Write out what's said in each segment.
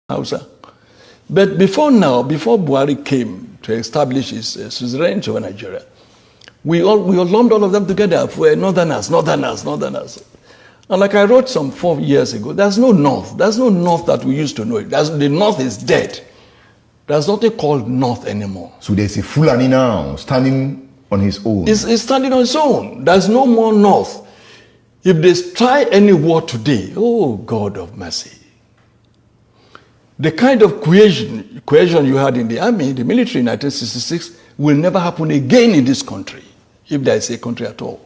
Hausa. But before now, before Buhari came to establish his suzerainty over Nigeria, we lumped all of them together for northerners. And like I wrote some 4 years ago, there's no north. There's no north that we used to know. The north is dead. There's nothing called north anymore. So there's a Fulani now standing on his own. It's standing on its own. There's no more north. If they try any war today, oh God of mercy. The kind of cohesion you had in the army, the military in 1966, will never happen again in this country, if there is a country at all.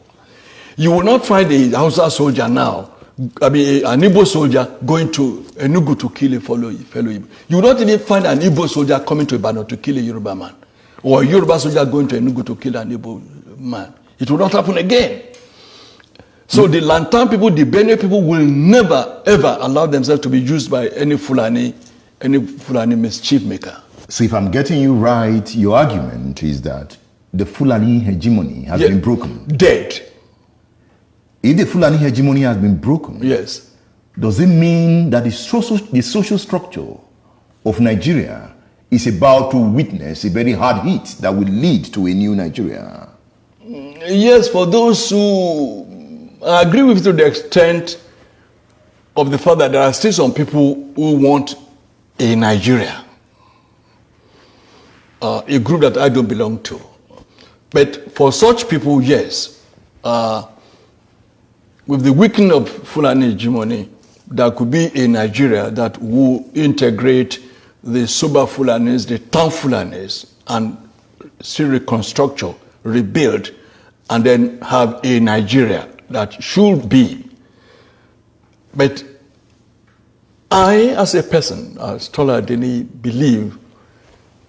You will not find a Hausa soldier now, an Igbo soldier going to Enugu to kill a fellow Igbo. You will not even find an Igbo soldier coming to Ibadan to kill a Yoruba man, or a Yoruba soldier going to Enugu to kill an Igbo man. It will not happen again. So the Lantan people, the Benue people will never, ever allow themselves to be used by any Fulani mischief maker. So if I'm getting you right, your argument is that the Fulani hegemony has been broken. Dead. If the Fulani hegemony has been broken, yes, does it mean that the social structure of Nigeria is about to witness a very hard hit that will lead to a new Nigeria? Yes, for those who agree with you to the extent of the fact that there are still some people who want a Nigeria, a group that I don't belong to. But for such people, yes, with the weakening of Fulani hegemony, there could be a Nigeria that will integrate the Soba Fulanis, the town Fulanis, and still reconstruct, rebuild, and then have a Nigeria that should be. But I, as a person, as Tola Adeni, believe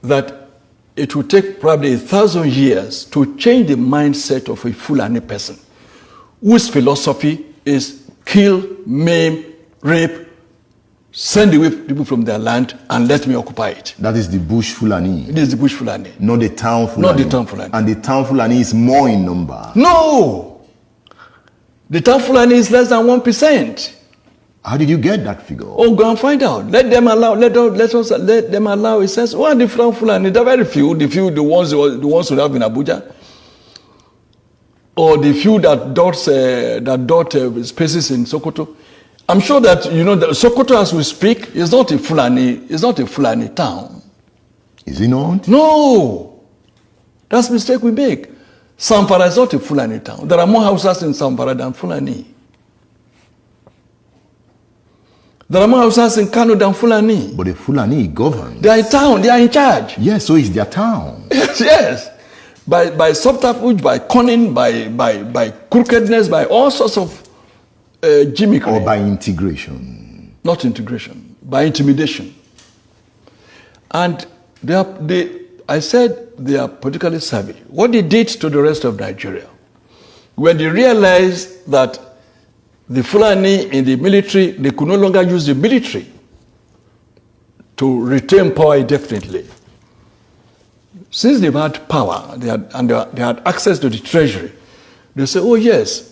that it will take probably 1,000 years to change the mindset of a Fulani person, whose philosophy is kill, maim, rape, send away people from their land and let me occupy it. That is the bush Fulani. It is the bush Fulani. Not the town Fulani. Not the town Fulani. And the town Fulani is more in number. No! The town Fulani is less than 1%. How did you get that figure? Oh, go and find out. Let them allow a sense. What are the town Fulani? There are very few. The ones who have in Abuja. Or the few that dot spaces in Sokoto. I'm sure that you know that Sokoto, as we speak, is not a Fulani town. Is it not? No, that's a mistake we make. Zamfara is not a Fulani town. There are more houses in Zamfara than Fulani. There are more houses in Kano than Fulani. But the Fulani govern. They are in town. They are in charge. Yes, so it's their town. Yes. By subterfuge, by cunning, by crookedness, by all sorts of gimmickry. Or by integration. Not integration, by intimidation. And I said they are politically savvy. What they did to the rest of Nigeria, when they realized that the Fulani in the military, they could no longer use the military to retain power indefinitely. Since they've had power, they had access to the treasury, they say, oh yes,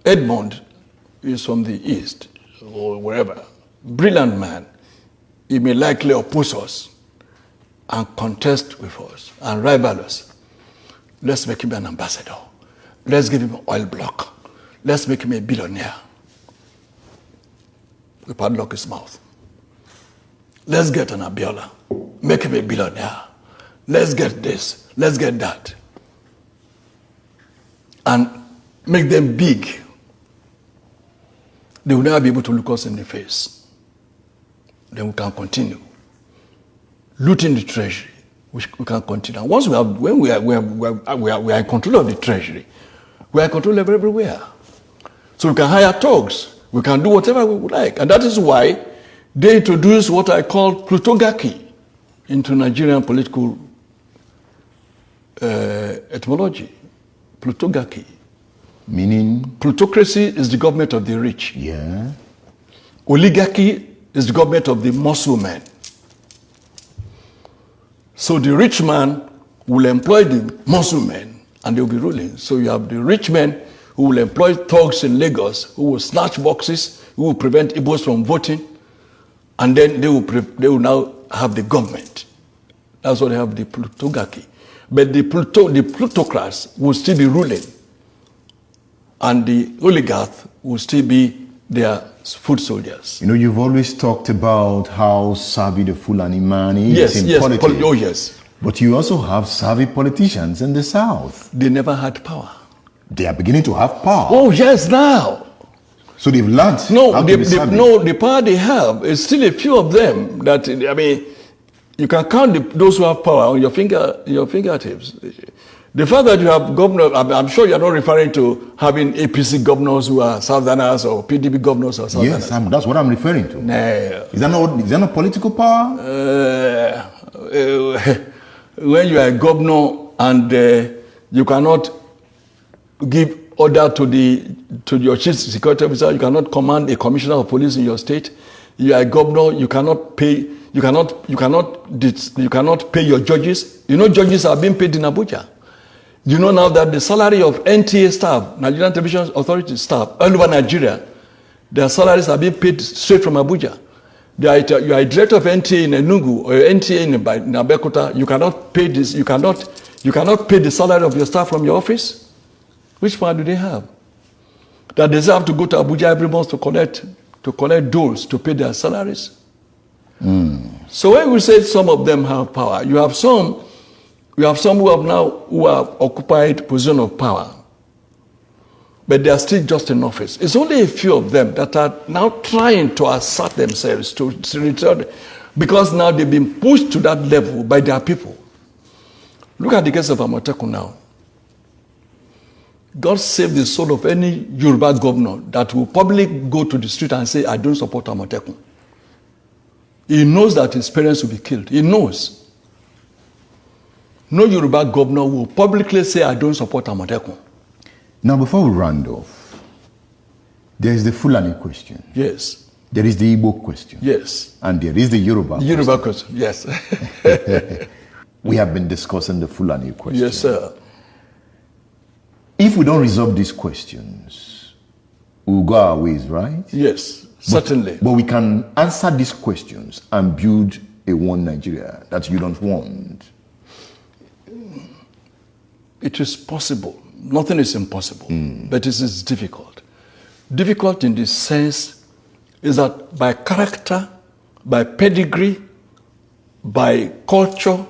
Edmond is from the east, or wherever, brilliant man. He may likely oppose us and contest with us and rival us. Let's make him an ambassador. Let's give him an oil block. Let's make him a billionaire. We padlock his mouth. Let's get an Abiola. Make him a billionaire. Let's get this. Let's get that. And make them big. They will never be able to look us in the face. Then we can continue. Looting the treasury. We can continue. And once when we are in control of the treasury, we are in control of everywhere. So we can hire thugs. We can do whatever we would like. And that is why they introduced what I call plutocracy into Nigerian political etymology. Plutocracy. Meaning? Plutocracy is the government of the rich. Yeah. Oligarchy is the government of the muscle men. So the rich man will employ the muscle men and they'll be ruling. So you have the rich men who will employ thugs in Lagos, who will snatch boxes, who will prevent Igbos from voting, and then they will now have the government. That's what they have, the plutocracy. But the plutocrats will still be ruling, and the oligarchs will still be their foot soldiers. You know, you've always talked about how savvy the Fulani man is in politics. Oh yes. But you also have savvy politicians in the South. They never had power. They are beginning to have power. Oh yes, now. So they've learned how to be savvy. No, the power they have is still a few of them that, I mean, you can count those who have power on your fingertips. The fact that you have governors, I'm sure you're not referring to having APC governors who are Southerners or PDP governors or Southerners. Yes, that's what I'm referring to. No. Is that not political power? When you are a governor and you cannot give order to your chief security officer, you cannot command a commissioner of police in your state. You are a governor, you cannot pay your judges. You know, judges are being paid in Abuja. You know now that the salary of NTA staff, Nigerian Television Authority staff, all over Nigeria, their salaries are being paid straight from Abuja. You are a director of NTA in Enugu or NTA in Abeokuta. You cannot pay this. You cannot pay the salary of your staff from your office. Which power do they have? That they have to go to Abuja every month to collect doles to pay their salaries. So when we say some of them have power, you have some who have occupied position of power, but they are still just in office. It's only a few of them that are now trying to assert themselves to return, because now they've been pushed to that level by their people. Look at the case of Amotekun now. God save the soul of any Yoruba governor that will publicly go to the street and say, I don't support Amotekun. He knows that his parents will be killed. He knows. No Yoruba governor will publicly say, I don't support Amotekun. Now, before we round off, there is the Fulani question. Yes. There is the Igbo question. Yes. And there is the Yoruba question. Yoruba question, yes. We have been discussing the Fulani question. Yes, sir. If we don't resolve these questions, we'll go our ways, right? Yes, certainly. But we can answer these questions and build a one Nigeria that you don't want. It is possible. Nothing is impossible, but it is difficult. Difficult in the sense is that by character, by pedigree, by culture,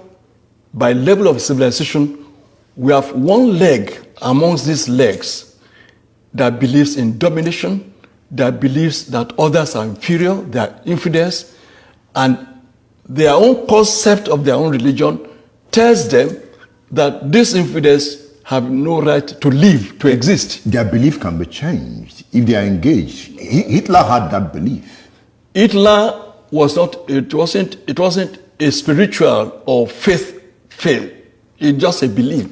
by level of civilization, we have one leg amongst these legs that believes in domination, that believes that others are inferior, they are infidels, and their own concept of their own religion tells them that these infidels have no right to live, to exist. Their belief can be changed if they are engaged. Hitler had that belief. Hitler was not, it wasn't a spiritual or faith. It's just a belief.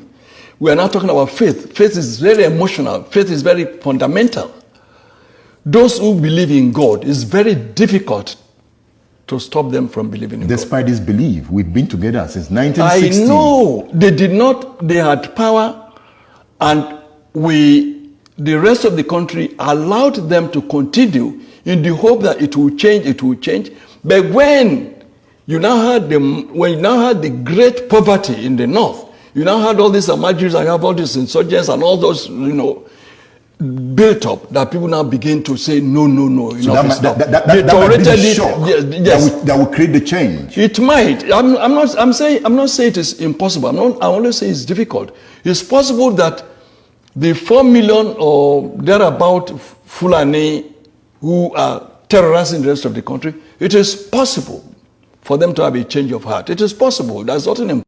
We are now talking about faith. Faith is very emotional. Faith is very fundamental. Those who believe in God, it's very difficult to stop them from believing in God. Despite this belief, we've been together since 1960. I know. They did not, they had power, and the rest of the country allowed them to continue in the hope that it will change. But when you now had the great poverty in the north, you now had all these Amajiris and have all these insurgents and all those, built up, that people now begin to say no. So that might be the shock that will create the change. It might. I'm not saying it is impossible. I only say it's difficult. It's possible that the 4 million or thereabout Fulani who are terrorizing the rest of the country, it is possible for them to have a change of heart. It is possible. There's nothing impossible.